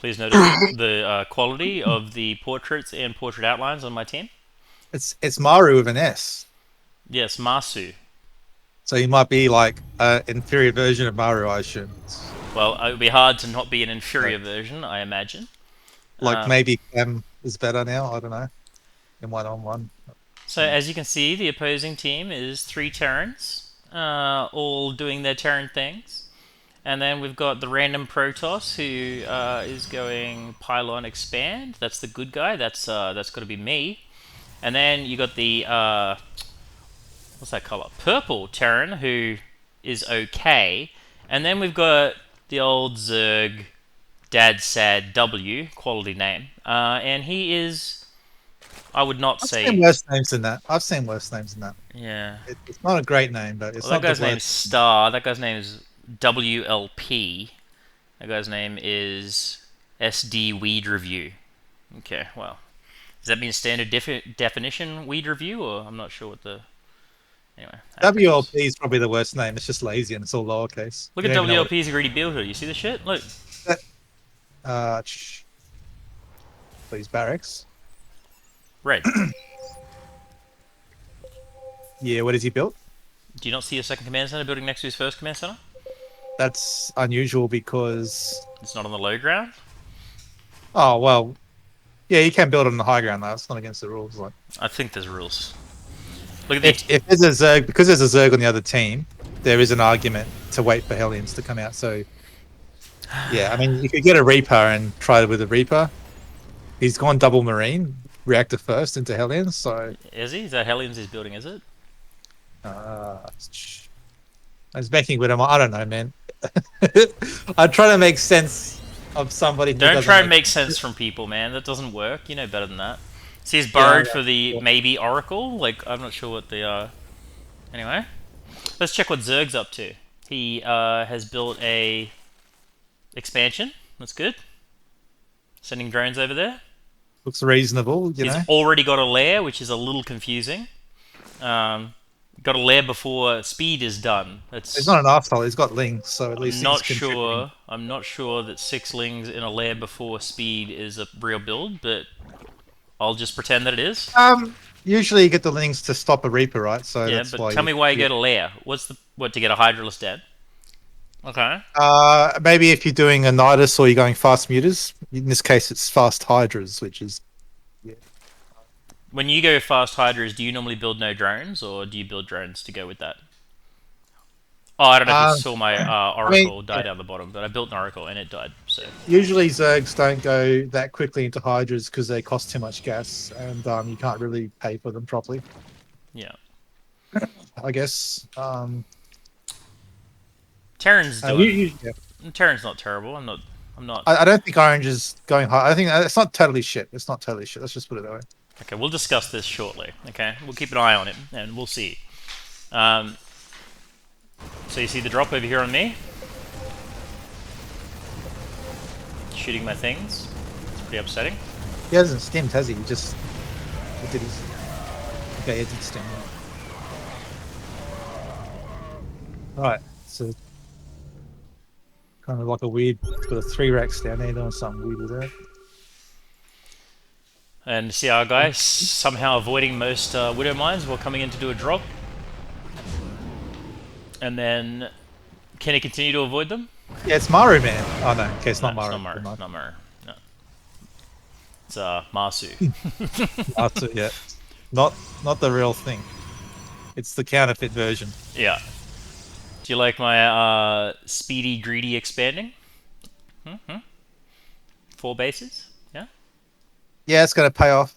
Please notice the quality of the portraits and portrait outlines on my team. It's Maru with an S, Yes, Masu. so he might be like an inferior version of Maru, I assume. Well, it would be hard to not be an Like, inferior version, I imagine. like Um, maybe Cam is better now. I don't know. In one on one. so as you can see, the opposing team is three Terrans, all doing their Terran things. And then we've got the random Protoss who is going Pylon Expand. That's the good guy. That's got to be me. And then you got the what's that color? Purple Terran who is okay. And then we've got the old Zerg Dad Sad W quality name, and he is. I would not I've seen say. worse names than that. I've seen worse names than that. Yeah. It's not a great name, but Well, it's that not the guy's name is worst. Star. That guy's name is WLP. That guy's name is SD Weed Review. Okay, well, does that mean standard definition weed review, or I'm not sure what the anyway acronyms. WLP is probably the worst name. It's just lazy and it's all lowercase. Look You at don't even know what WLP's greedy builder. You see the shit? Look, it, uh, please barracks. red. Yeah, what has he built? Do you not see a second command center building next to his first command center? That's unusual because It's not on the low ground. oh well, yeah, you can build on the high ground though. It's not against the rules. Like I think there's rules. Look at the. if there's a Zerg because there's a Zerg on the other team, there is an argument to wait for Hellions to come out. So yeah, I mean you could get a Reaper and try it with a Reaper. He's gone double Marine reactor first into Hellions, so Is he? Is that Hellions he's building? Is it? uh, I was making with him. I don't know, man. I try to make sense of somebody who Don't doesn't try and make. make sense from people, man. That doesn't work. You know better than that. See, he's Yeah, borrowed for the yeah. maybe Oracle. Like I'm not sure what the. Anyway, let's check what Zerg's up to. He has built a expansion. That's good. Sending drones over there. Looks reasonable, you He's know. already got a lair, which is a little confusing. Um, got a lair before speed is done. He's That's not an arsehole. He's got links, so at least I'm he's not contributing. sure. I'm not sure that six lings in a lair before speed is a real build, but I'll just pretend that it is. Usually you get the links to stop a Reaper, right? So Yeah, that's but why tell you. me why you Yeah. go to lair. What's the what to get a Hydralus dead? Okay. Maybe if you're doing a Nidus or you're going fast mutas. In this case, it's fast Hydras, which is yeah. When you go fast Hydras, do you normally build no drones, or do you build drones to go with that? Oh, I don't know if you Um, saw my I mean, Oracle die yeah. down the bottom, but I built an Oracle and it died. So Usually Zergs don't go that quickly into Hydras because they cost too much gas, and you can't really pay for them properly. yeah, I guess. Terran's doing. Yeah. Terran's not terrible. I'm not. I'm not. I don't think Orange is going high. I think it's not totally shit. It's not totally shit. Let's just put it that way. Okay, we'll discuss this shortly. Okay, we'll keep an eye on it and we'll see. Um, so you see the drop over here on me, shooting my things. It's pretty upsetting. He hasn't stemmed, has he? He did his. Okay, he did stem. Right. So kind of like a weird. It's got a 3 racks down there doing something weird with that. And see our guy somehow avoiding most Widow Mines while coming in to do a drop. And then, can he continue to avoid them? Yeah, it's Maru, man. Oh no, okay, it's No, not it's Maru. not Maru. Never mind. Not Maru. No. It's Masu. That's it, yeah. Not not the real thing. It's the counterfeit version. Yeah. Do you like my speedy, greedy expanding? Hmm? 4 bases? Yeah? Yeah, it's gonna pay off.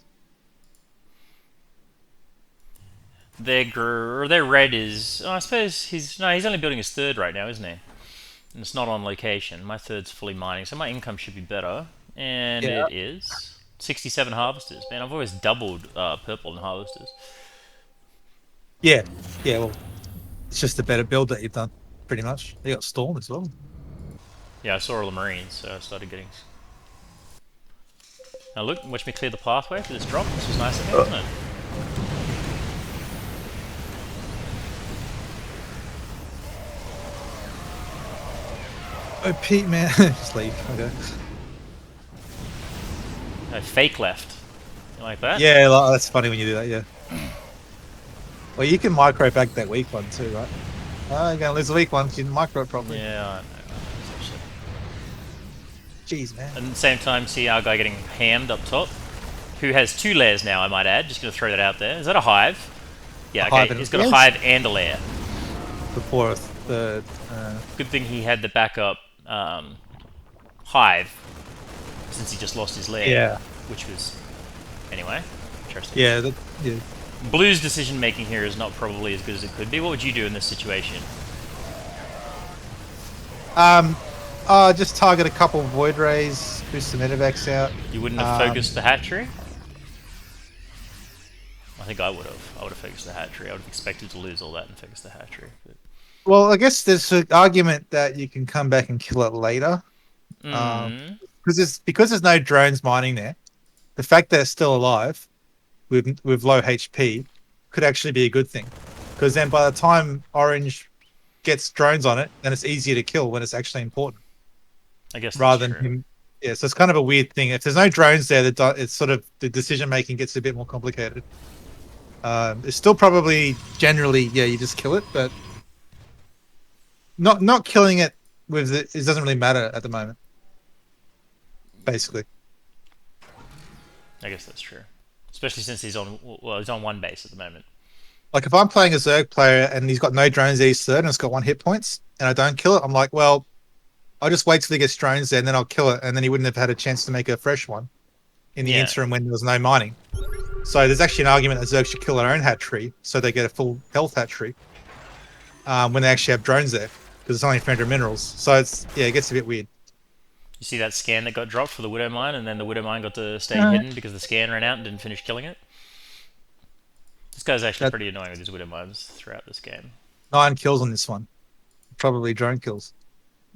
Their red is. Oh, I suppose he's no. He's only building his third right now, isn't he? And it's not on location. My third's fully mining, so my income should be better. And Yeah. it is 67 harvesters. Man, I've always doubled purple and harvesters. Yeah. Yeah, well, it's just a better build that you've done, pretty much. They got Storm as well. Yeah, I saw all the marines, so I started getting. Now look, watch me clear the pathway for this drop. This was nice of me, wasn't it? Oh, Pete, man. Just leave. Okay. No, fake left. You like that? Yeah, like, that's funny when you do that. Yeah. Well, you can micro back that weak one too, right? Oh, you're gonna lose the weak one. You didn't micro it properly. Yeah, I know. It's actually- Jeez, man. And at the same time, see our guy getting hammed up top, who has 2 layers now, I might add. Just going to throw that out there. Is that a hive? A Yeah, okay. hive and He's got a yes, hive and a layer. the fourth, third. Good thing he had the backup hive, since he just lost his lair, Yeah, which was... Anyway, interesting. yeah, yeah. Blue's decision making here is not probably as good as it could be. What would you do in this situation? Just target a couple of void rays, boost the medevacs out. You wouldn't have focused the hatchery? I think I would have. I would have focused the hatchery. I would have expected to lose all that and focused the hatchery. But... Well, I guess there's an argument that you can come back and kill it later. Mm. Because there's no drones mining there. The fact that it's still alive with low HP could actually be a good thing. Because then by the time Orange gets drones on it, then it's easier to kill when it's actually important. I guess Rather that's than true. him. Yeah, so it's kind of a weird thing. If there's no drones there, it's sort of the decision making gets a bit more complicated. It's still probably generally, yeah, you just kill it, but not killing it with it doesn't really matter at the moment. Basically, I guess that's true. Especially since he's on, well, he's on 1 base at the moment. like if I'm playing a Zerg player and he's got no drones there, he's third and it's got 1 hit points, and I don't kill it, I'm like, well, I'll just wait till he gets drones there and then I'll kill it, and then he wouldn't have had a chance to make a fresh one in the Yeah. interim when there was no mining. So there's actually an argument that Zerg should kill their own hatchery so they get a full health hatchery when they actually have drones there, because it's only 300 minerals. So it gets a bit weird. You see that scan that got dropped for the Widow Mine, and then the Widow Mine got to stay hidden because the scan ran out and didn't finish killing it? This guy's actually That pretty annoying with his Widow Mines throughout this game. 9 kills on this one, probably drone kills.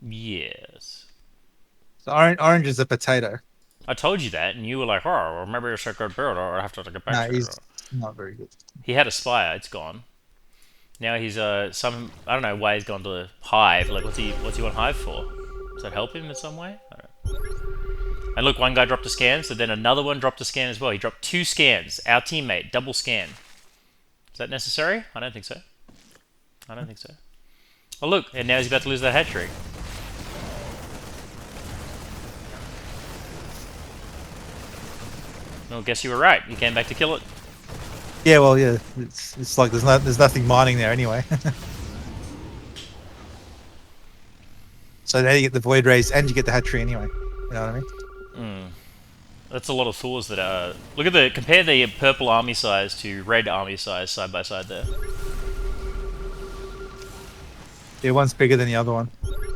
Yes. So orange is a potato. I told you that, and you were like, oh, well, maybe it's a good build, or I have to get back No, to he's it. not very good. He had a Spire, it's gone. Now he's, some, I don't know why he's gone to Hive. Like, what's he want Hive for? Does that help him in some way? I don't know. And look, one guy dropped a scan, so then another one dropped a scan as well. He dropped 2 scans. Our teammate, double scan. Is that necessary? I don't think so. I don't think so. Oh look, and now he's about to lose that hatchery. Well, guess you were right. He came back to kill it. Yeah, well, yeah, it's like there's nothing mining there anyway. So now you get the void rays and you get the hatchery anyway. You know what I mean? That's a lot of Thors that are... Look at compare the purple army size to red army size side by side there. Yeah, one's bigger than the other one.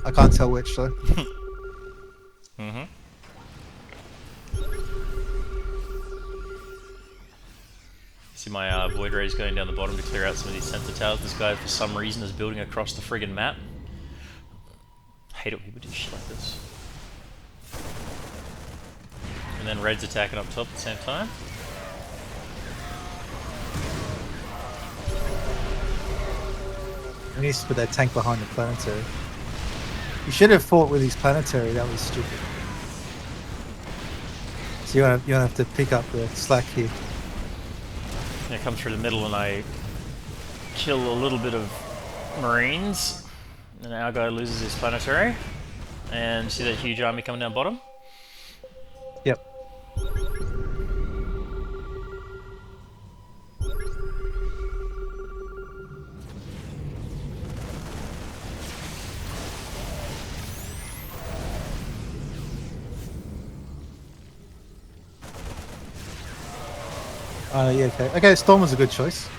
I can't tell which though. Mm-hmm. See my void rays going down the bottom to clear out some of these sensor towers. This guy, for some reason, is building across the friggin' map. I hate it when people do shit like this. And then red's attacking up top at the same time. He needs to put that tank behind the planetary. You should have fought with his planetary. That was stupid. So you want to have to pick up the slack here. I come through the middle and I kill a little bit of Marines. And our guy loses his planetary. And see that huge army coming down bottom? Yep. Yeah, okay. Okay, Storm was a good choice.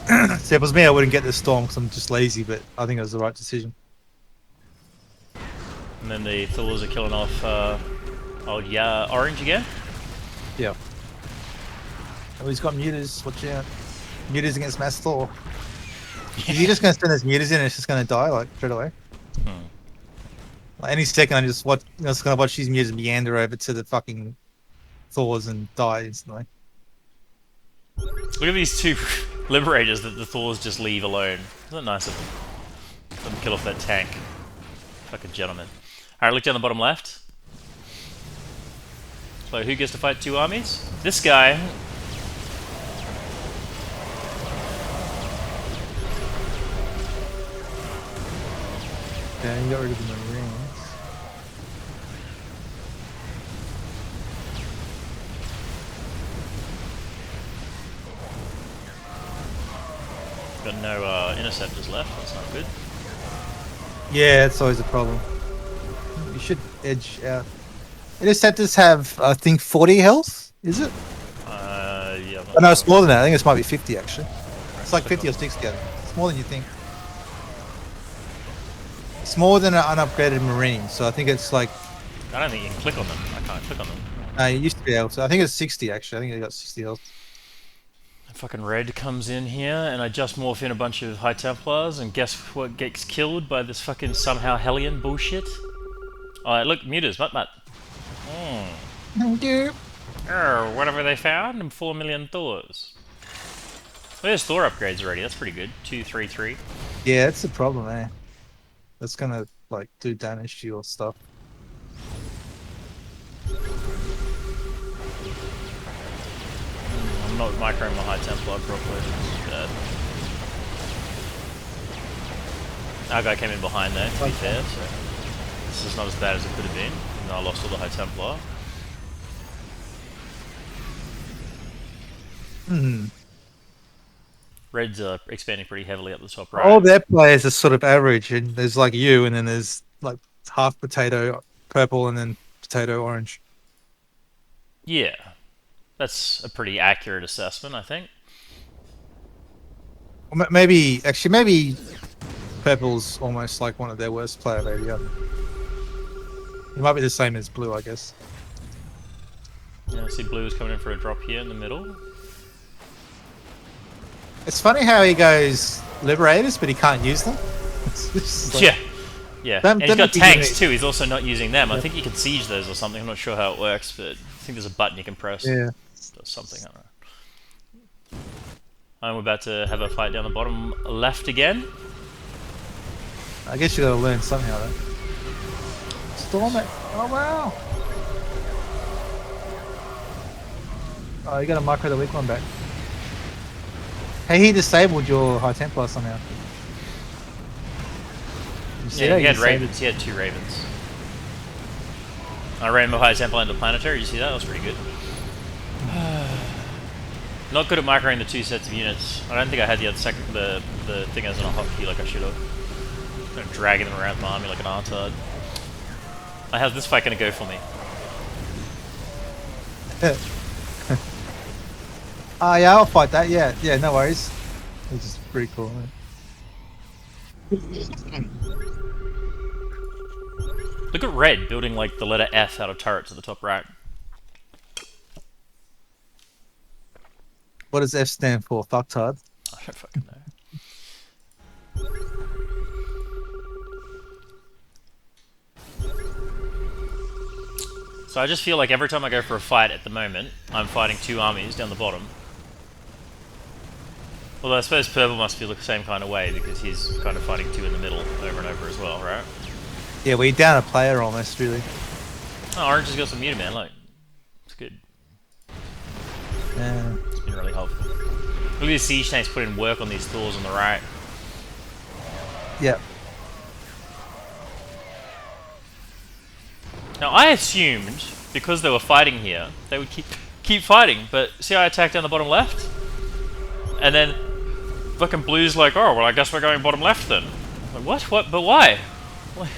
See, if it was me, I wouldn't get this Storm because I'm just lazy, but I think it was the right decision. And then the Thors are killing off old Orange again. Yeah. Oh, he's got mutas. Watch out. Mutas against Mass Thor. Is he just going to send his mutas in and it's just going to die, like, straight away? Like, any second, I'm just going to watch these mutas meander over to the fucking Thors and die instantly. Look at these 2 Liberators that the Thors just leave alone. Isn't that nice of them? Let them kill off that tank. Fucking gentleman. Alright, look down the bottom left. Like, who gets to fight two armies? This guy. Yeah, you got rid of the Marines. Got no interceptors left. That's not good. Yeah, that's always a problem. You should edge out. Interceptors have, I think, 40 health. Is it? Yeah. I'm Oh, not no, sure. it's more than that. I think it might be 50 actually. It's like Click 50 or on- 60. I think. It's more than you think. It's more than an unupgraded Marine, so I think it's like. I don't think you can click on them. I can't click on them. You used to be able to. I think it's 60 actually. I think they got 60 health. Fucking Red comes in here, and I just morph in a bunch of High Templars, and guess what gets killed by this fucking somehow Hellion bullshit? Oh, look, Mutas, Mutt. Whatever they found, and 4 million Thors. There's Thor upgrades already, that's pretty good. 2, 3, 3. Yeah, that's the problem, eh? That's gonna like do damage to your stuff. I'm not microing my High Templar properly. It's bad. Our guy came in behind there, to be fair, so this is not as bad as it could have been. And I lost all the High Templar. Hmm. Red's expanding pretty heavily up the top right. All their players are sort of average, and there's like you, and then there's like half potato purple, and then potato orange. Yeah, that's a pretty accurate assessment, I think. Or maybe maybe purple's almost like one of their worst player. Maybe it might be the same as blue, I guess. Yeah, I see blue is coming in for a drop here in the middle. It's funny how he goes liberators, but he can't use them. It's just like, Yeah. Them- And he's them got would be tanks unique. too, he's also not using them. I Yep. think you can siege those or something, I'm not sure how it works, but I think there's a button you can press. Yeah. Does something, I don't know. And we're about to have a fight down the bottom left again. I guess you gotta learn somehow though. Storm it! Oh wow! Oh, you gotta micro the weak one back. Hey, he disabled your High Templar somehow. You see Yeah, that? he had disabled- ravens, he had 2 ravens. I ran my High Templar into Planetary, did you see that? That was pretty good. Not good at microing the 2 sets of units. I don't think I had the thing as on a hotkey like I should have. I'm dragging them around my army like an artard. How's this fight gonna go for me? Yeah, I'll fight that. Yeah, no worries. This is pretty cool. Look at Red building like the letter F out of turrets at the top right. What does F stand for? Fucktard. I don't fucking know. So I just feel like every time I go for a fight at the moment, I'm fighting 2 armies down the bottom. Although I suppose Purple must feel the same kind of way because he's kind of fighting 2 in the middle over and over as well, right? Yeah, we're down a player almost, really. Oh, Orange has got some Mutaman, look. It's good. Yeah. It's been really helpful. Look at these siege tanks put in work on these Thors on the right. Yeah. Now I assumed, because they were fighting here, they would keep fighting, but see how I attacked down the bottom left? And then fucking Blue's like, oh, well I guess we're going bottom left then. I'm like, what? But why? Like,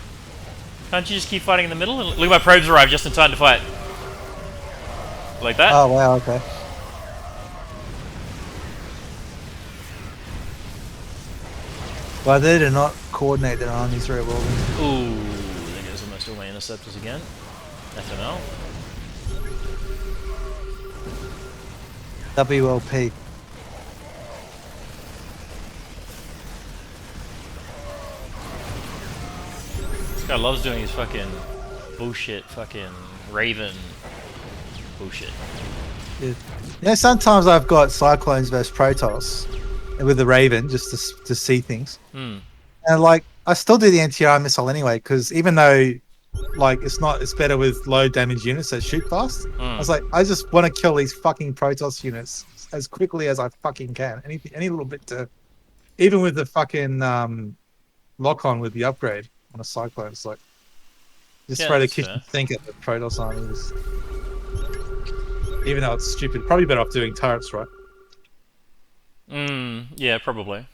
can't you just keep fighting in the middle? And look, my probes arrived just in time to fight. Like that? Oh wow. Okay. Well, they did not coordinate their armies very well. Then. Ooh, there goes almost all my interceptors again. FML. WLP. This guy loves doing his fucking bullshit, fucking Raven bullshit. Yeah. You know, sometimes I've got Cyclones versus Protoss with the Raven just to see things. Hmm. And like, I still do the anti-air missile anyway, because even though like it's better with low damage units that shoot fast. I Mm. was like, I just want to kill these fucking Protoss units as quickly as I fucking can. Any little bit to, even with the fucking lock on with the upgrade on a Cyclone, it's like just Yeah, throw the that's kitchen fair. sink at the Protoss armies. Even though it's stupid, probably better off doing turrets, right? Yeah, probably.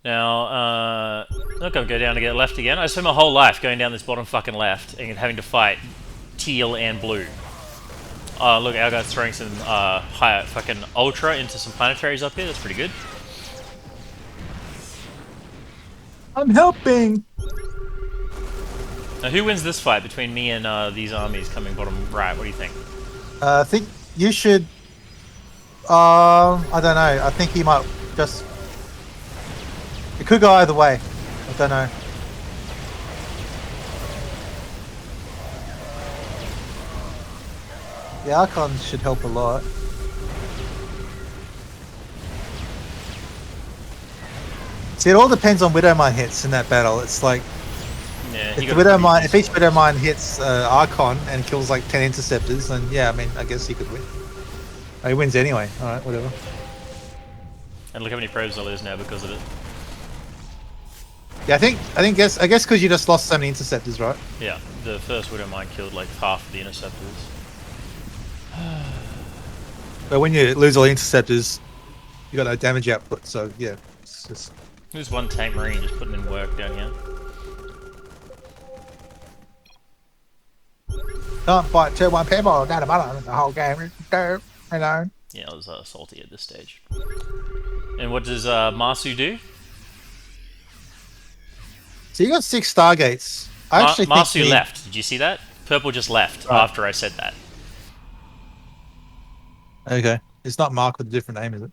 Now, look, I'll go down to get left again. I spent my whole life going down this bottom fucking left and having to fight teal and blue. Look, our guy's throwing some higher fucking ultra into some planetaries up here. That's pretty good. I'm helping. Now, who wins this fight between me and these armies coming bottom right? What do you think? I think you should. I don't know. I think he might just. It could go either way. I don't know. The Archon should help a lot. See, it all depends on Widowmine hits in that battle. It's like Yeah, he if the got a pretty Widowmine, if each decent. Widowmine hits Archon and kills like 10 interceptors, then yeah, I mean, I guess he could win. Oh, he wins anyway. All right, whatever. And look how many probes there is now because of it. Yeah, I guess because you just lost so many interceptors, right? Yeah, the first Widow Mine killed like half of the interceptors. But when you lose all the interceptors, you got no damage output. So yeah, it's just Who's one tank marine just putting in work down here? can't fight 2-1 people. Doesn't matter the whole game. You know. Yeah, I was salty at this stage. And what does Masu do? So you got 6 Stargates. I actually think you Masu need. left. Did you see that? Purple just left Right. after I said that. Okay. It's not Mark with a different name, is it?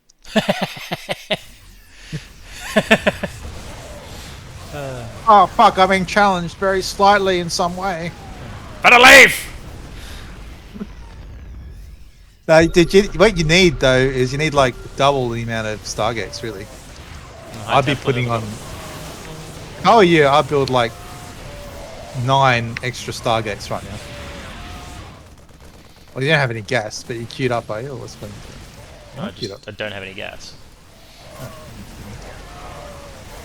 Oh fuck! I'm being challenged very slightly in some way. Better leave! No, did you? What you need though is you need like double the amount of Stargates. Really, High I'd be Templar putting leveled on. up. Oh yeah, I'd build like 9 extra Stargates right now. Well, you don't have any gas, but you queued up, are you? Or what's going on? You're not queued up. I don't have any gas.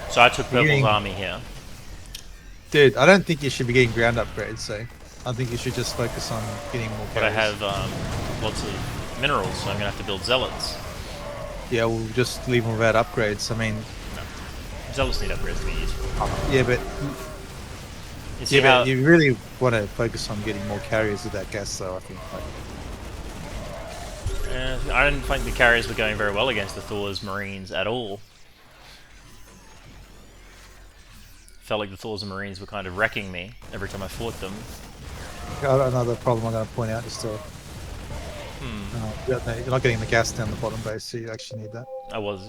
So I took You're Purple's getting- army here. Dude, I don't think you should be getting ground upgrades. So, I think you should just focus on getting more. But I carries. have lots of minerals, so I'm going to have to build zealots. Yeah, we'll just leave them without upgrades. I mean, Zealots need upgrades to be useful. yeah, but You see yeah, how but you really want to focus on getting more carriers with that gas, though. I think. Like, I didn't think the carriers were going very well against the Thor's Marines at all. Felt like the Thor's Marines were kind of wrecking me every time I fought them. got another problem I'm going to point out is still. You're not getting the gas down the bottom base, so you actually need that. I was.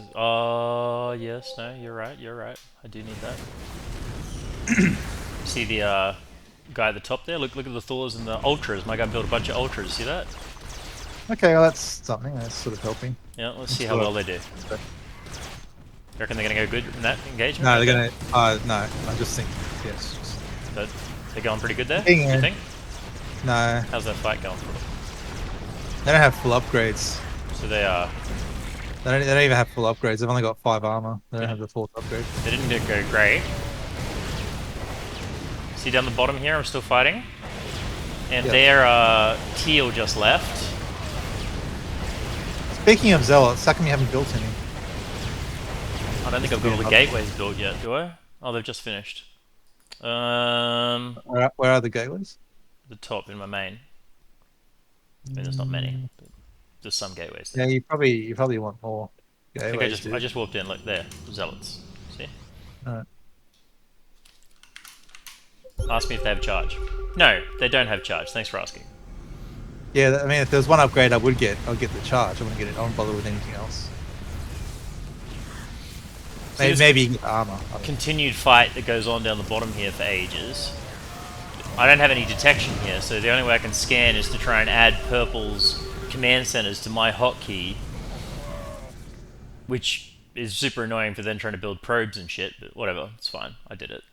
Yes, no, you're right, you're right. I do need that. See the guy at the top there? Look at the Thors and the Ultras. My guy built a bunch of Ultras. See that? Okay, well that's something. That's sort of helping. Yeah, let's see how well they do. Okay. You reckon they're going to go good in that engagement? No, they're gonna. No, I just think yes. But they're going pretty good there, do Hang you on. think? No, How's that fight going for them? they don't have full upgrades. So they are... They don't even have full upgrades. They've only got 5 armor. They don't have the 4th upgrade. They didn't go great. See down the bottom here, I'm still fighting. And Yep. their teal just left. Speaking of zealots, how come you haven't built any? I don't think I've got all the gateways built yet, do I? Oh, they've just finished. Where are the gateways? The top in my main. I mean, there's not many, but there's some gateways there. Yeah, you probably want more I think gateways. I just walked in, look there, zealots. See? Alright. Ask me if they have charge. No, they don't have charge. Thanks for asking. Yeah, I mean, if there was one upgrade, I'll get the charge. I wouldn't get it. I wouldn't bother with anything else. See, this Maybe you get armor. I don't know. continued fight that goes on down the bottom here for ages. I don't have any detection here, so the only way I can scan is to try and add Purple's command centers to my hotkey, which is super annoying for then trying to build probes and shit, but whatever, it's fine. I did it.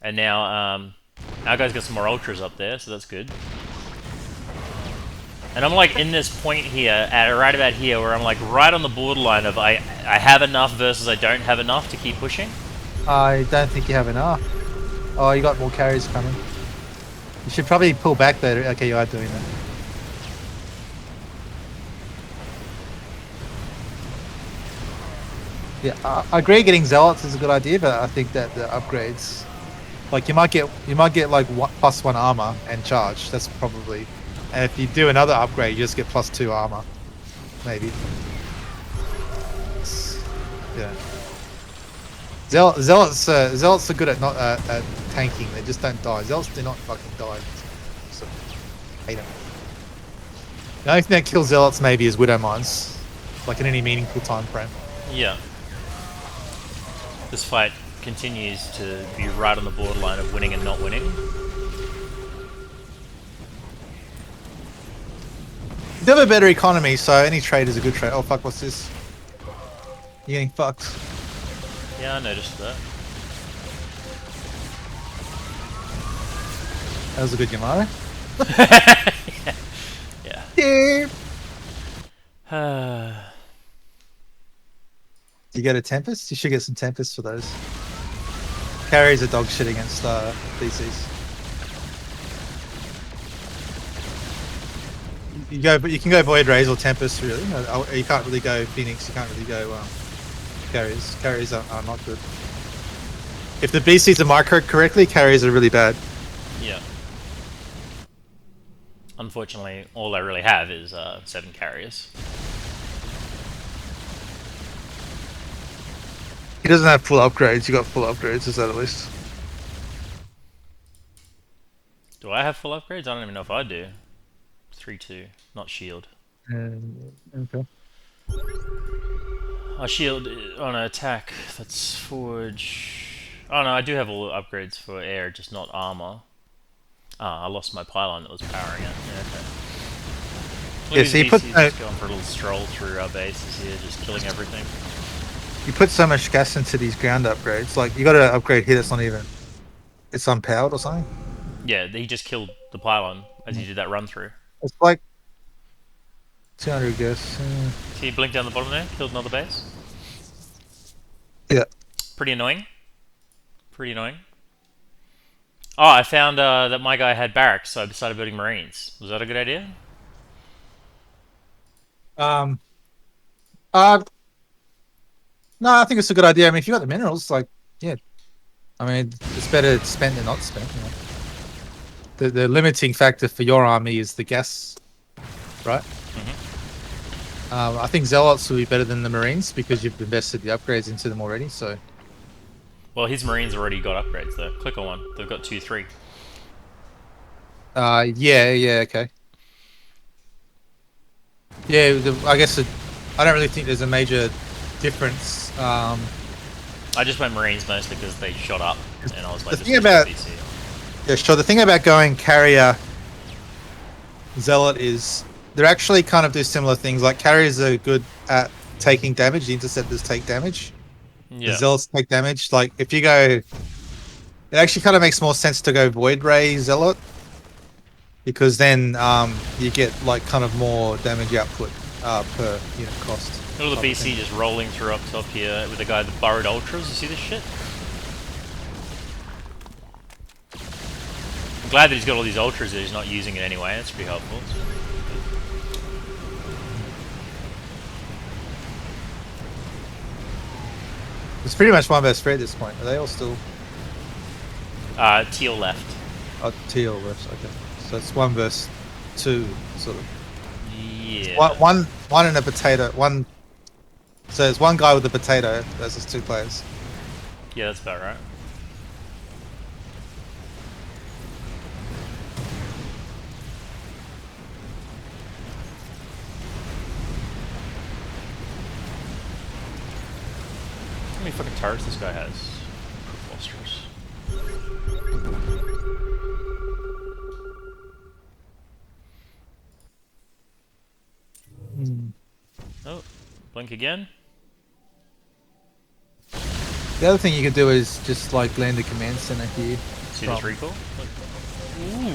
And now Our guy's got some more ultras up there, so that's good. And I'm like in this point here, at right about here, where I'm like right on the borderline of I have enough versus I don't have enough to keep pushing. I don't think you have enough. Oh, you got more carries coming. You should probably pull back though. Okay, you are doing that. Yeah, I agree. Getting zealots is a good idea, but I think that the upgrades, like you might get like +1 armor and charge. That's probably, and if you do another upgrade, you just get +2 armor, maybe. Yeah. Zealots are good at not at tanking. They just don't die. Zealots do not fucking die. So, hate them. The only thing that kills zealots maybe is widow mines, like in any meaningful time frame. Yeah. This fight continues to be right on the borderline of winning and not winning. You have a better economy, so any trade is a good trade. Oh fuck, what's this? You're getting fucked. Yeah, I noticed that. That was a good Yamato. Yeah. Yeah. Do you get a Tempest? You should get some Tempests for those. Carries a dog shit against DCs. You can go Void Rays or Tempest really. You can't really go Phoenix. You can't really go carriers. Carriers are not good. If the BCs are micro correctly, carriers are really bad. Yeah. Unfortunately, all I really have is 7 carriers. He doesn't have full upgrades. You got full upgrades, is that at least? Do I have full upgrades? I don't even know if I do. 3-2, not shield. Okay. I shield on an attack. That's forge. Oh no, I do have all the upgrades for air, just not armor. Ah, I lost my pylon that was powering it. Yeah, okay. Look Yeah, at so you these put DCs just going for a little stroll through our bases here, just killing everything. you put so much gas into these ground upgrades. Like you got to upgrade here that's not even. It's unpowered or something. Yeah, he just killed the pylon as he did that run through. It's like 200 gas. See, he blinked down the bottom there, killed another base. Yeah. Pretty annoying. Pretty annoying. Oh, I found that my guy had barracks, so I decided building marines. Was that a good idea? Um. No, I think it's a good idea. I mean, if you got the minerals, like, yeah. I mean, it's better spent than not spent. You know? The limiting factor for your army is the gas, right? I think zealots will be better than the marines because you've invested the upgrades into them already. So. Well, his marines already got upgrades though. Click on one. They've got 2, 3. Yeah, okay. Yeah, I guess I don't really think there's a major difference. I just went marines mostly because they shot up, and I was like, The thing about yeah, sure. The thing about going carrier zealot is they're actually kind of do similar things. Like carriers are good at taking damage. The interceptors take damage. The Yeah. zealots take damage. Like if you go, it actually kind of makes more sense to go Void Ray zealot because then you get like kind of more damage output per unit cost. Look at the BC just rolling through up top here with the guy that burrowed ultras. You see this shit? I'm glad that he's got all these ultras that he's not using it anyway. That's pretty helpful. It's pretty much one versus three at this point. Are they all still? Teal left. Oh, teal versus okay. So it's 1 versus 2, sort of. Yeah. One and a potato. One. So it's one guy with a potato versus 2 players. Yeah, that's about right. How many fucking turrets this guy has? Preposterous. Oh, blink again. The other thing you could do is just like land a command center here. See this recall? Ooh.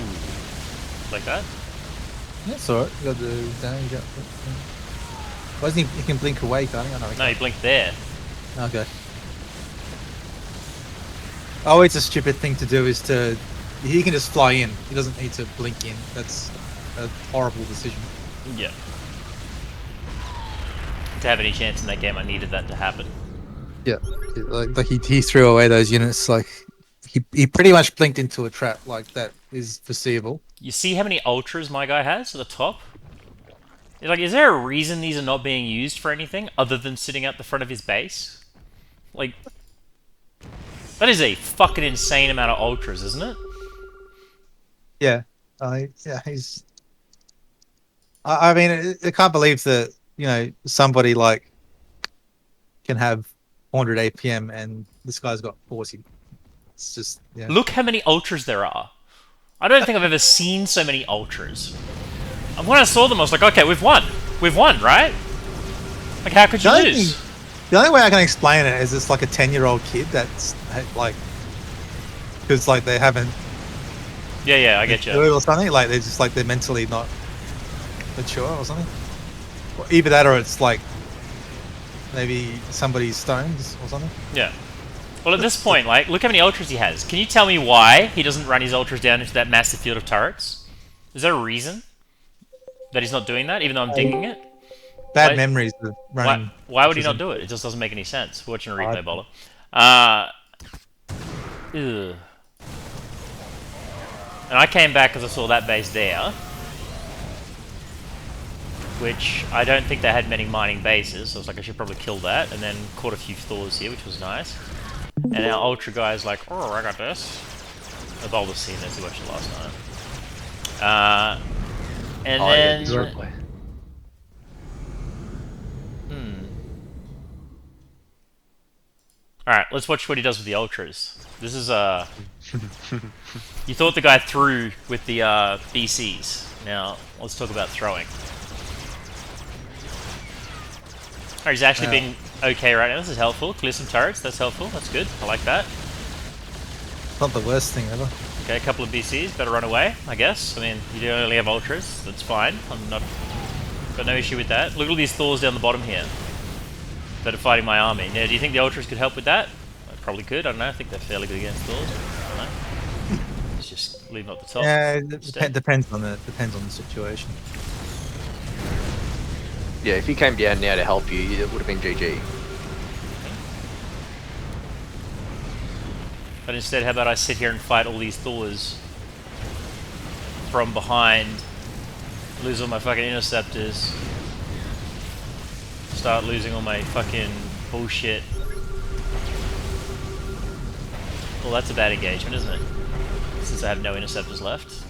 Like that? That's alright. You got the down. You got. Why doesn't he can blink away, can't he? Oh, no, he No, he can't. blinked there. Okay. Oh, it's a stupid thing to do. Is to he can just fly in. He doesn't need to blink in. That's a horrible decision. Yeah. To have any chance in that game, I needed that to happen. Yeah, like he threw away those units. Like he pretty much blinked into a trap. Like that is foreseeable. You see how many ultras my guy has at the top? Like, is there a reason these are not being used for anything other than sitting at the front of his base? Like, that is a fucking insane amount of ultras, isn't it? Yeah, yeah. He's. I mean, I can't believe that somebody like can have 400 APM and this guy's got 40. It's just Look how many ultras there are. I don't think I've ever seen so many ultras. And when I saw them, I was like, okay, we've won. We've won, right? Like, how could you lose? The only way I can explain it is it's like a 10-year-old kid that's like, because like they haven't. Yeah, I get you. Or something like they're just like they're mentally not mature or something. Or either that or it's like maybe somebody's stoned or something. Yeah. Well, at this point, like, look how many ultras he has. Can you tell me why he doesn't run his ultras down into that massive field of turrets? Is there a reason that he's not doing that, even though I'm dinging it? Bad memories of running. Why would he not do it? It just doesn't make any sense. Watching a replay, Bolo. Ugh. And I came back because I saw that base there, which I don't think they had many mining bases, so I was like, I should probably kill that, and then caught a few Thors here, which was nice. And our Ultra guy's like, oh, I got this. The Boulder's seen this, he watched it last night. And then... Yeah, Alright, let's watch what he does with the Ultras. This is, you thought the guy threw with the, BCs. Now, let's talk about throwing. Alright, he's actually being okay right now. This is helpful. Clear some turrets, that's helpful. That's good. I like that. Not the worst thing ever. Okay, a couple of BCs. Better run away, I guess. I mean, you do only have Ultras. That's fine. I'm not... Got no issue with that. Look at all these Thors down the bottom here that are fighting my army. Now, do you think the Ultras could help with that? They probably could. I don't know. I think they're fairly good against Thors. I don't know. Let's just leave them at the top. Yeah, it depends on the situation. Yeah, if he came down now to help you, it would have been GG. But instead, how about I sit here and fight all these Thors from behind, lose all my fucking interceptors, start losing all my fucking bullshit. Well, that's a bad engagement, isn't it? Since I have no interceptors left.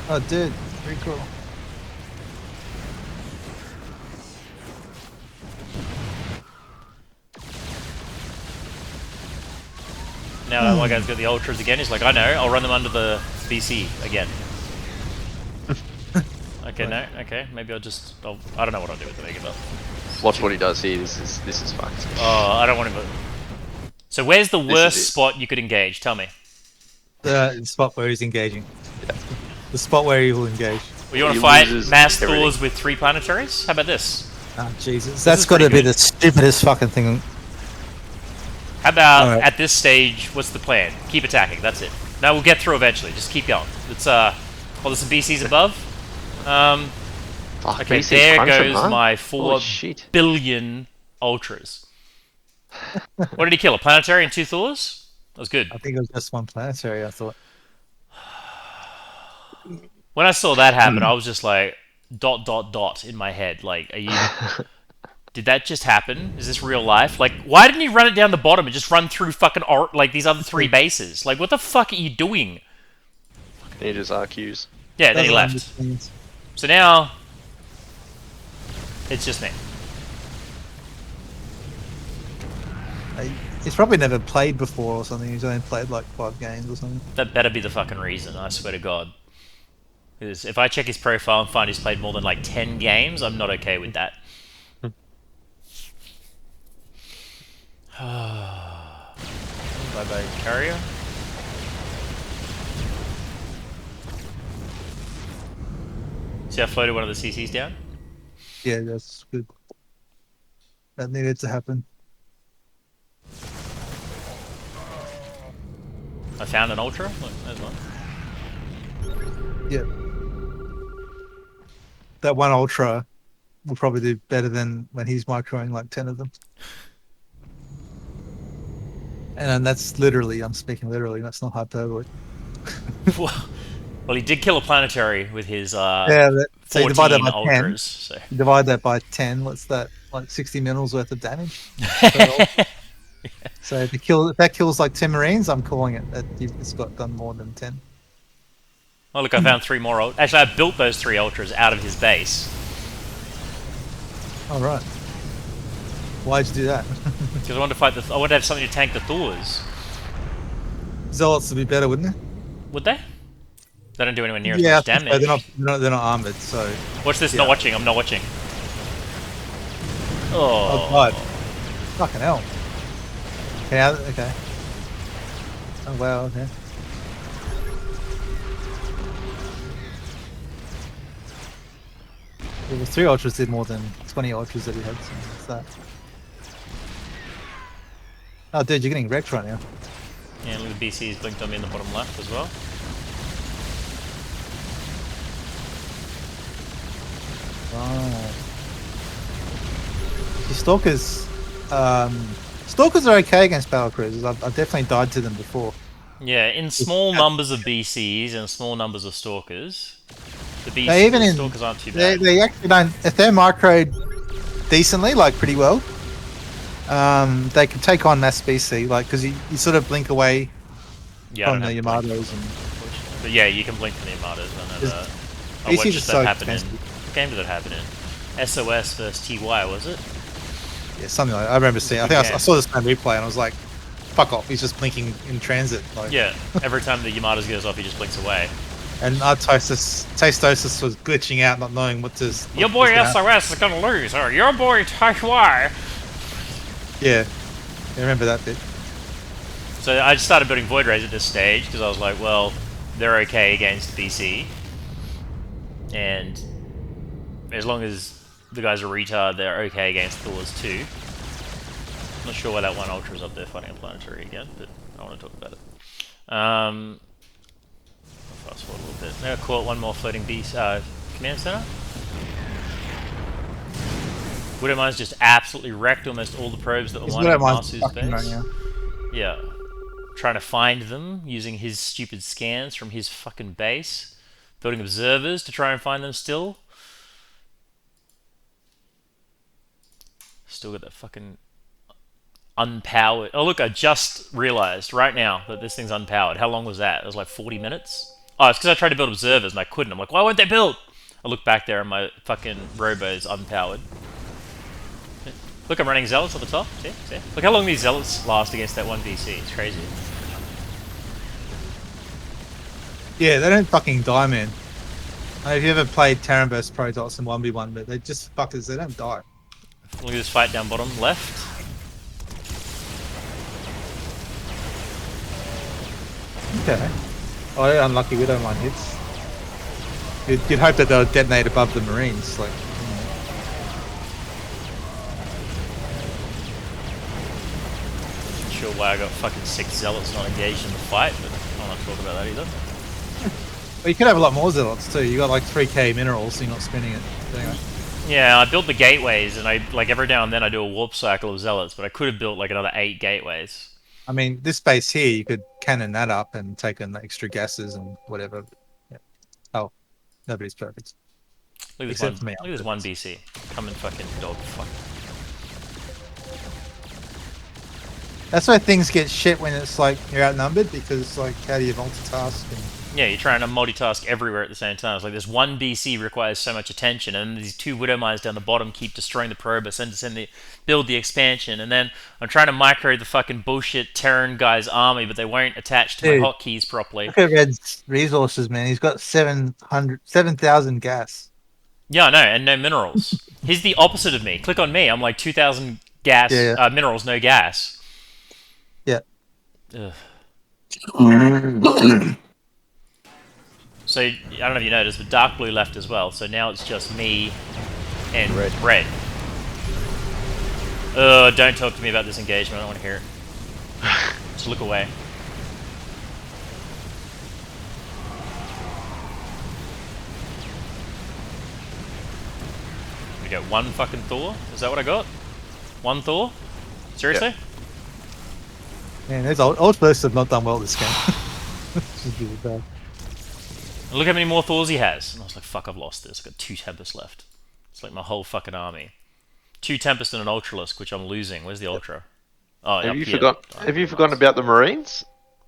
Oh, dude, pretty cool. Now that one guy's got the Ultras again, he's like, I know, I'll run them under the BC again. Okay, no, okay, maybe I don't know what I'll do with the Mega Belt. Watch what he does here. This is fucked. Oh, I don't want to... So where's the worst spot you could engage? Tell me. The spot where he's engaging. Yeah. The spot where he will engage. Well, you want to fight mass Thors with 3 planetaries? How about this? Oh, Jesus. That's got to be the stupidest fucking thing. How about, at this stage, what's the plan? Keep attacking, that's it. No, we'll get through eventually, just keep going. It's, well, there's some BCs above. Okay, BC's there goes crunching, huh? my 4 billion Ultras. What did he kill, a planetary and 2 Thors? That was good. I think it was just 1 planetary, I thought. When I saw that happen, I was just like, ... in my head. Like, are you... Did that just happen? Is this real life? Like, why didn't he run it down the bottom and just run through fucking like these other 3 bases? Like, what the fuck are you doing? He just RQs. Yeah, then he left. So now, it's just me. He's probably never played before or something. He's only played like 5 games or something. That better be the fucking reason, I swear to God. Because if I check his profile and find he's played more than like 10 games, I'm not okay with that. Bye bye, carrier. See, I floated one of the CCs down. Yeah, that's good. That needed to happen. I found an ultra. Look, there's one. Yeah. That one ultra will probably do better than when he's microing like 10 of them. And that's literally, I'm speaking literally, that's not hyperbole. Well, he did kill a planetary with his Yeah, so you divide that 14 by 10. ultras. So. You divide that by 10. What's that? Like 60 mils worth of damage? Per ultra. So if that kills like 10 Marines, I'm calling it that it's got done more than 10. Oh look, I found 3 more. Actually, I built those 3 ultras out of his base. All right. Why'd you do that? Because I wanted to fight I wanted to have something to tank the Thors. Zealots would be better, wouldn't it? Would they? They don't do anywhere near as Yeah, much so damage. they're not armored, so. Watch this, yeah. not watching, I'm not watching. Oh, Oh. God. Fucking hell. Okay. Oh, wow, okay. Well, the 3 ultras did more than 20 ultras that we had, so what's that? Oh, dude, you're getting wrecked right now. Yeah, look, the BC's blinked on me in the bottom left as well. Right. The Stalkers are okay against battle cruisers. I've definitely died to them before. Yeah, in small numbers of BCs and small numbers of Stalkers, the Stalkers aren't too bad. They actually don't. If they're microed decently, like pretty well, they can take on mass BC, like because you sort of blink away from the Yamatos and. But yeah, you can blink from the Yamatos. I know that. I BC's watched just that so happen in. expensive. What game did that happen in? SOS versus TY, was it? Yeah, something like that. I remember seeing. I think I saw this man replay, and I was like, "Fuck off!" He's just blinking in transit. Like. Yeah, every time the Yamatos goes off, he just blinks away. And Tastosis was glitching out, not knowing what to. Your boy SOS is gonna lose, or your boy TY. Yeah, I remember that bit. So I just started building Void Rays at this stage because I was like, well, they're okay against BC, and as long as the guy's a retard, they're okay against Thors too. I'm not sure why that one Ultra's up there fighting a planetary again, but I want to talk about it. I'll fast forward a little bit. Now I caught one more floating beast command center. Widowmine's just absolutely wrecked almost all the probes that were mining in Marsu's base. Right, yeah. Trying to find them using his stupid scans from his fucking base. Building observers to try and find them still. Still got that fucking unpowered. Oh look, I just realized right now that this thing's unpowered. How long was that? It was like 40 minutes? Oh, it's because I tried to build observers and I couldn't. I'm like, why won't they build? I look back there and my fucking robo is unpowered. Look, I'm running zealots at the top. See? Look how long these zealots last against that one BC. It's crazy. Yeah, they don't fucking die, man. I don't know if you ever played Terran vs Protoss in 1v1, but they just fuckers, they don't die. Look at this fight down bottom left. Okay. Oh, yeah, unlucky Widowmine hits. You'd hope that they'll detonate above the Marines, like. Sure why I got fucking 6 zealots not engaged in the fight, but I don't want to talk about that either. Well, you could have a lot more zealots too. You got like 3k minerals, so you're not spending it. Anyway. Yeah, I built the gateways, and I like every now and then I do a warp cycle of zealots, but I could have built like another 8 gateways. I mean, this base here, you could cannon that up and take in the extra gases and whatever. Yeah. Oh, nobody's perfect. Look at this one. Look at this one BC. Come and fucking dog fuck. That's why things get shit when it's like you're outnumbered, because like how do you multitask? And... Yeah, you're trying to multitask everywhere at the same time. It's like this one BC requires so much attention, and these 2 Widow Mines down the bottom keep destroying the probus and build the expansion, and then I'm trying to micro the fucking bullshit Terran guy's army, but they won't attach to my hotkeys properly. Look at Red's resources, man. He's got 7,000 gas. Yeah, I know, and no minerals. He's the opposite of me. Click on me. I'm like 2,000 gas, minerals, no gas. Yeah. Ugh. So I don't know if you noticed, but dark blue left as well. So now it's just me and red. Don't talk to me about this engagement. I don't want to hear it. Just look away. We got one fucking Thor. Is that what I got? One Thor? Seriously? Yep. Man, those old bursts have not done well this game. This is really bad. And look how many more Thors he has. And I was like, fuck, I've lost this. I've got 2 Tempests left. It's like my whole fucking army. 2 Tempest and an Ultralisk, which I'm losing. Where's the Ultra? Oh, Have up you here. Have you forgotten about the Marines?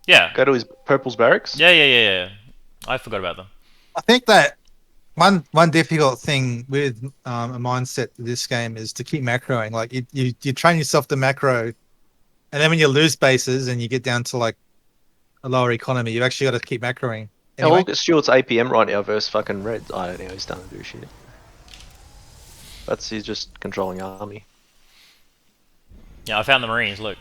Yeah. Go to his Purple's barracks. Yeah. I forgot about them. I think that one difficult thing with a mindset with this game is to keep macroing. Like you train yourself to macro, and then when you lose bases and you get down to like a lower economy, you've actually got to keep macroing. Now Anyway, look at Stuart's APM right now versus fucking Red. I don't know. He's done to do shit. He's just controlling army. Yeah, I found the Marines, look.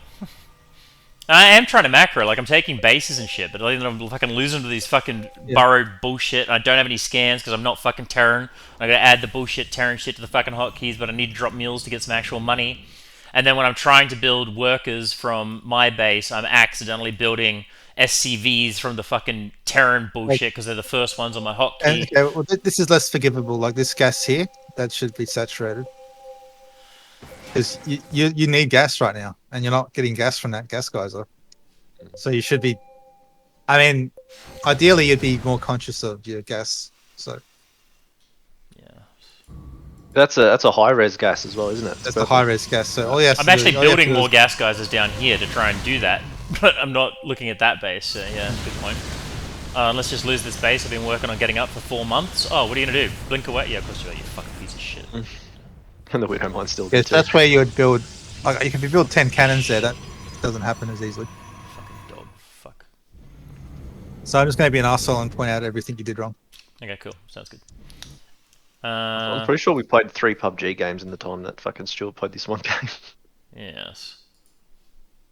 I am trying to macro, like I'm taking bases and shit, but then I'm fucking losing to these fucking burrowed bullshit. I don't have any scans because I'm not fucking Terran. I gotta add the bullshit Terran shit to the fucking hotkeys, but I need to drop mules to get some actual money. And then when I'm trying to build workers from my base, I'm accidentally building SCVs from the fucking Terran bullshit because they're the first ones on my hotkey. okay, well, this is less forgivable. Like this gas here, that should be saturated. Because you need gas right now, and you're not getting gas from that gas geyser. So you should be. I mean, ideally you'd be more conscious of your gas. So Yeah. That's a high res gas as well, isn't it? that's the high res gas. So all you have I'm to actually do, all you have to building do more is- gas geysers down here to try and do that, but I'm not looking at that base. So yeah, good point. Let's just lose this base. I've been working on getting up for 4 months. Oh, what are you gonna do? Blink away? Yeah, of course you are. You fucking piece of shit. And the Widow Mine's still Yes, good too. that's where you would build. Like you can build 10 cannons there. That doesn't happen as easily. Fucking dog. Fuck. So I'm just going to be an arsehole and point out everything you did wrong. Okay, cool. Sounds good. I'm pretty sure we played 3 PUBG games in the time that fucking Stuart played this one game. Yes.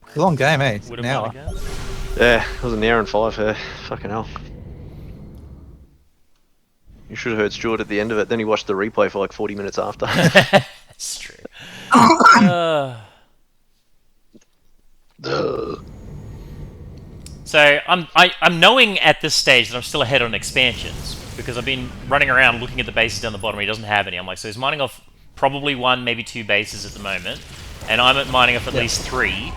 It's a long game, eh? It's Would an have hour. won again. Yeah, it was an hour and 5 here. Fucking hell. You should have heard Stuart at the end of it. Then he watched the replay for like 40 minutes after. That's true. So I'm knowing at this stage that I'm still ahead on expansions because I've been running around looking at the bases down the bottom. He doesn't have any. I'm like, so he's mining off probably 1, maybe 2 bases at the moment, and I'm at mining off at least 3.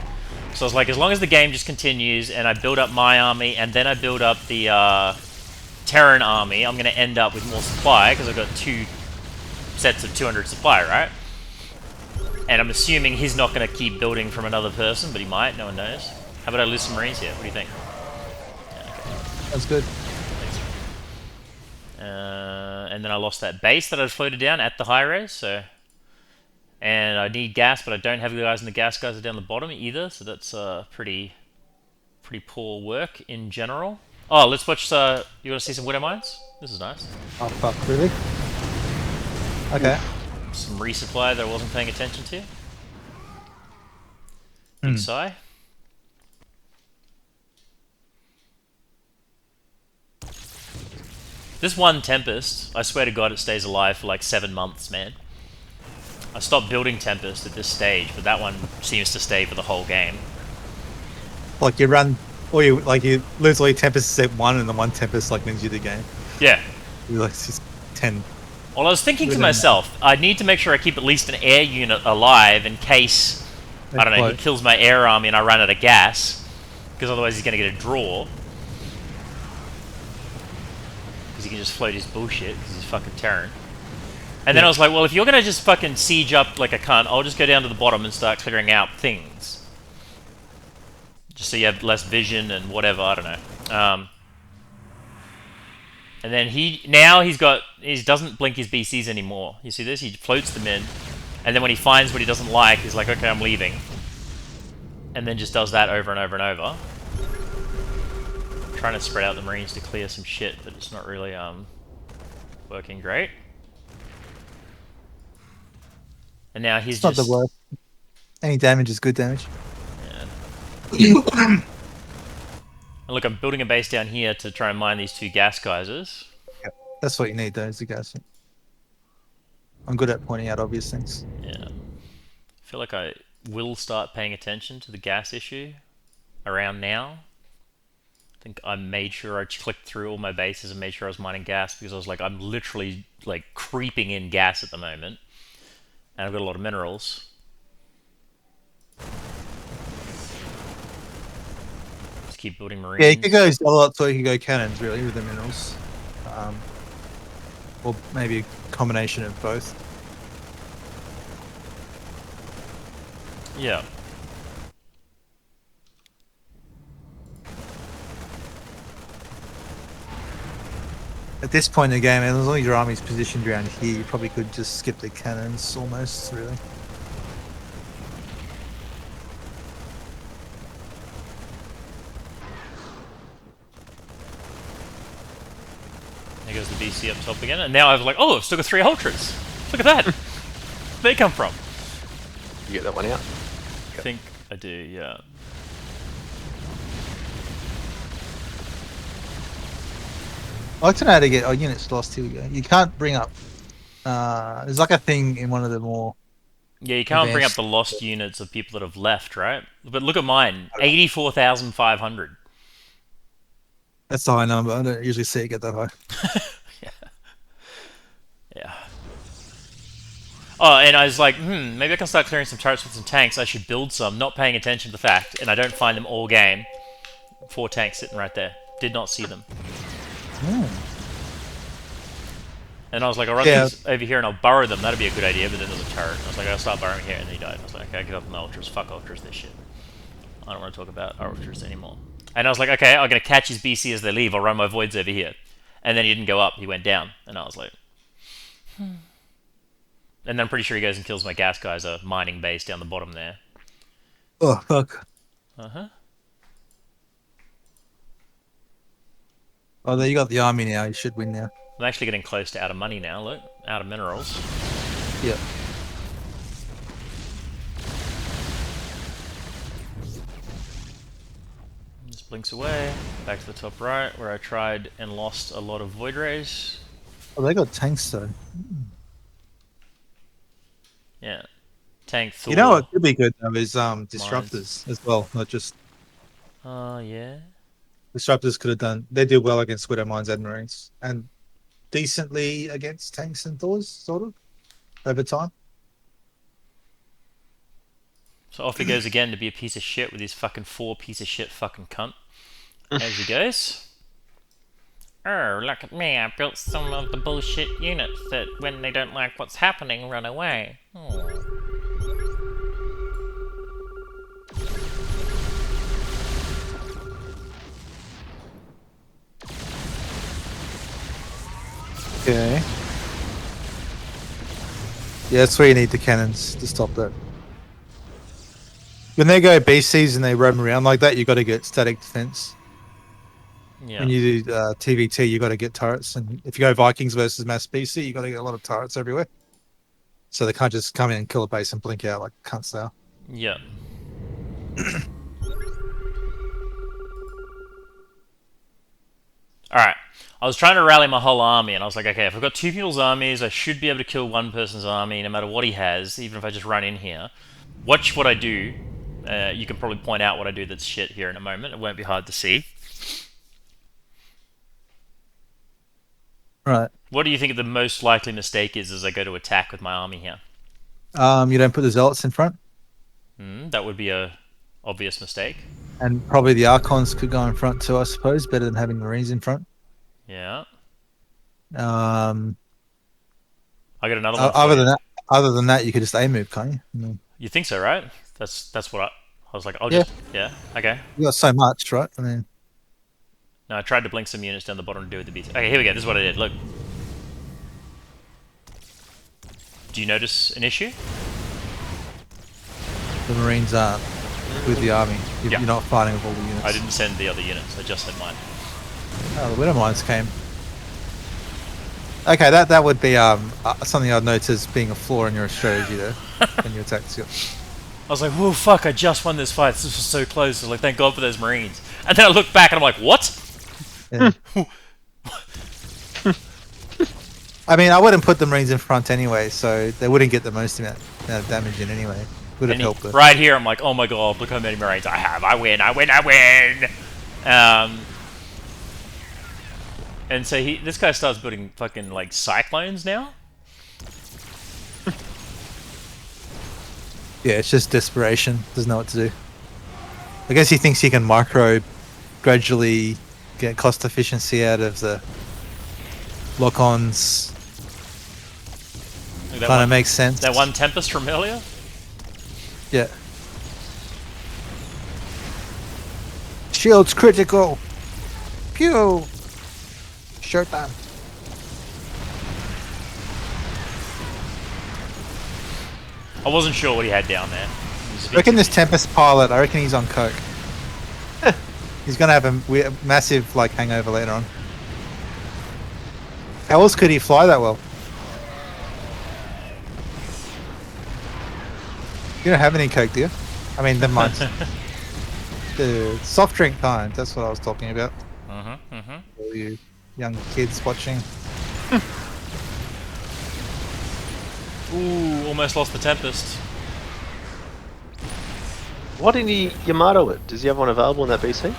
So I was like, as long as the game just continues and I build up my army and then I build up the Terran army, I'm going to end up with more supply because I've got 2 sets of 200 supply, right? And I'm assuming he's not going to keep building from another person, but he might. No one knows. How about I lose some Marines here? What do you think? That's good. And then I lost that base that I'd floated down at the high res, so... And I need gas, but I don't have the guys in the gas guys are down the bottom either, so that's pretty poor work in general. Oh, let's watch... you want to see some Widow Mines? This is nice. Oh, fuck, really? Okay. Some resupply that I wasn't paying attention to. Big sigh. This one Tempest, I swear to God it stays alive for like 7 months, man. I stopped building Tempest at this stage, but that one seems to stay for the whole game. Like you run, or you lose all your tempests at 1, and the 1 tempest like wins you the game. Yeah. You like just 10. Well, I was thinking to myself, I need to make sure I keep at least an air unit alive in case, I don't know, he kills my air army and I run out of gas. Because otherwise he's going to get a draw. Because he can just float his bullshit, because he's fucking Terran. And then I was like, well, if you're going to just fucking siege up like a cunt, I'll just go down to the bottom and start clearing out things. Just so you have less vision and whatever, I don't know. And then he doesn't blink his BCs anymore. You see this? He floats them in, and then when he finds what he doesn't like, he's like, okay, I'm leaving. And then just does that over and over and over. Trying to spread out the Marines to clear some shit, but it's not really working great. And now he's It's not the worst. Any damage is good damage. Yeah. And look, I'm building a base down here to try and mine these 2 gas geysers. Yeah, that's what you need, though, is the gas. I'm good at pointing out obvious things. Yeah. I feel like I will start paying attention to the gas issue around now. I think I made sure I clicked through all my bases and made sure I was mining gas because I was like, I'm literally like creeping in gas at the moment. And I've got a lot of minerals. Just keep building marines. Yeah, you could go zealots or you could go cannons, really, with the minerals. Or maybe a combination of both. Yeah. At this point in the game, as long as your army's positioned around here, you probably could just skip the cannons almost, really. There goes the BC up top again. And now I've like, oh, I've still got 3 ultras. Look at that. Where'd they come from? You get that one out? I think I do, yeah. I like to know how to get units lost. Here we go. You can't bring up. There's like a thing in one of the more. Yeah, you can't bring up advanced- the lost units of people that have left, right? But look at mine, 84,500. That's the high number. I don't usually see it get that high. Yeah. Oh, and I was like, maybe I can start clearing some turrets with some tanks. I should build some, not paying attention to the fact, and I don't find them all game. 4 tanks sitting right there. Did not see them. And I was like, I'll run these over here and I'll burrow them. That'd be a good idea, but then there's a turret. I was like, I'll start burrowing here, and then he died. I was like, okay, I give up on the ultras. Fuck ultras, this shit. I don't want to talk about ultras anymore. And I was like, okay, I'm going to catch his BC as they leave. I'll run my voids over here. And then he didn't go up. He went down. And I was like, And then I'm pretty sure he goes and kills my gas geyser mining base down the bottom there. Oh, fuck. Uh-huh. Oh, there you got the army now. You should win now. I'm actually getting close to out of money now, look. Out of minerals. Yeah. Just blinks away. Back to the top right, where I tried and lost a lot of void rays. Oh, they got tanks though. Yeah. Tank Thor. You know what could be good though is disruptors as well, not just yeah. disruptors could have done. They do well against Widow Mines and Marines, and decently against tanks and Thors, sort of over time. So off he goes again to be a piece of shit with his fucking 4 piece of shit fucking cunt. As he goes. Oh, look at me, I built some of the bullshit units that when they don't like what's happening, run away. Okay. Yeah, that's where you need the cannons to stop that. When they go BCs and they roam around like that, you got to get static defense. Yeah. When you do TVT, you got to get turrets, and if you go Vikings versus mass BC, you got to get a lot of turrets everywhere. So they can't just come in and kill a base and blink out like cunts they are. Yeah. Alright. I was trying to rally my whole army, and I was like, okay, if I've got 2 people's armies, I should be able to kill 1 person's army, no matter what he has, even if I just run in here. Watch what I do. You can probably point out what I do that's shit here in a moment. It won't be hard to see. Right. What do you think the most likely mistake is as I go to attack with my army here? You don't put the zealots in front, That would be a obvious mistake. and probably the Archons could go in front too, I suppose, better than having Marines in front. Yeah. Um, I got another one. Other than that, you could just A move, can't you? You think so, right? That's what I was like. Okay. You got so much, right? I mean, No, I tried to blink some units down the bottom to do with the BT. Okay, here we go. This is what I did. Look. Do you notice an issue? the Marines aren't with the army. Yeah. You're not fighting with all the units. I didn't send the other units. I just sent mine. Oh, the Widow Mines came. Okay, that would be something I'd note as being a flaw in your strategy there when you attack. I was like, oh fuck, I just won this fight. This was so close. I was like, thank God for those Marines. And then I look back and I'm like, what? Yeah. I mean, I wouldn't put the Marines in front anyway, so they wouldn't get the most amount of damage in anyway. Would have helped. Right here, I'm like, oh my god, look how many Marines I have. I win, I win, I win! And so this guy starts building fucking, like, cyclones now? Yeah, it's just desperation. Doesn't know what to do. I guess he thinks he can micro gradually get cost efficiency out of the lock-ons. Kind of makes sense. That one Tempest from earlier? Yeah. Shield's critical. Pew. Showtime. I wasn't sure what he had down there. I reckon this Tempest pilot, I reckon he's on coke. He's gonna have a massive like hangover later on. How else could he fly that well? You don't have any coke, do you? I mean, never mind. The soft drink kind, that's what I was talking about. All you young kids watching. Ooh, almost lost the Tempest. Why didn't he Yamato it? Does he have one available in that BC?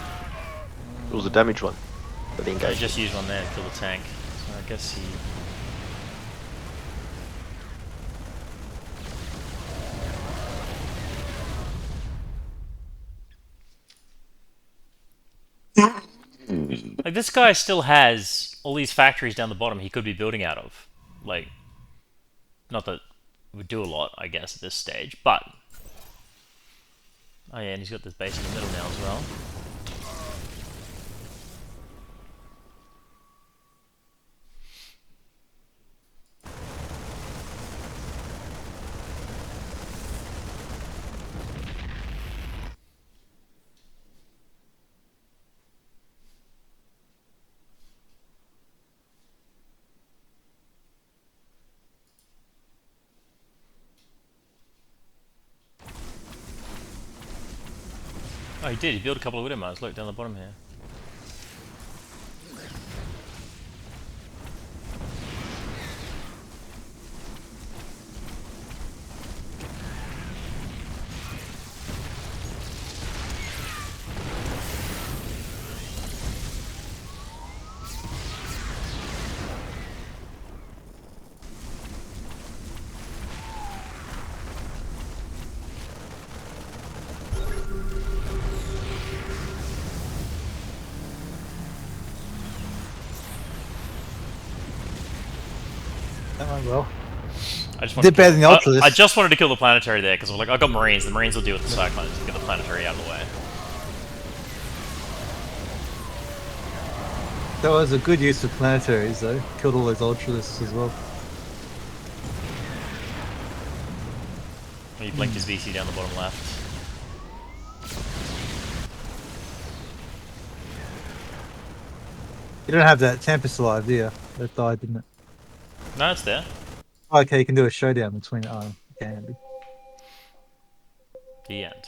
It was a damage one. But the I engage. just used one there to kill the tank. So I guess he... Like, this guy still has all these factories down the bottom he could be building out of. Like, not that it would do a lot, I guess, at this stage, but... Oh yeah, and he's got this base in the middle now as well. Oh, he did. He built a couple of Widow Mines. Look, down the bottom here. That went well. I just Did better than the Ultra. I just wanted to kill the planetary there because I was like, I got Marines. The Marines will deal with the Cyclones to get the planetary out of the way. That was a good use of planetaries though. Killed all those Ultralists as well. He blinked his VC down the bottom left. You don't have that Tempest alive, do you? That died, didn't it? No, it's there. Oh, okay, you can do a showdown between. Oh, okay. The end.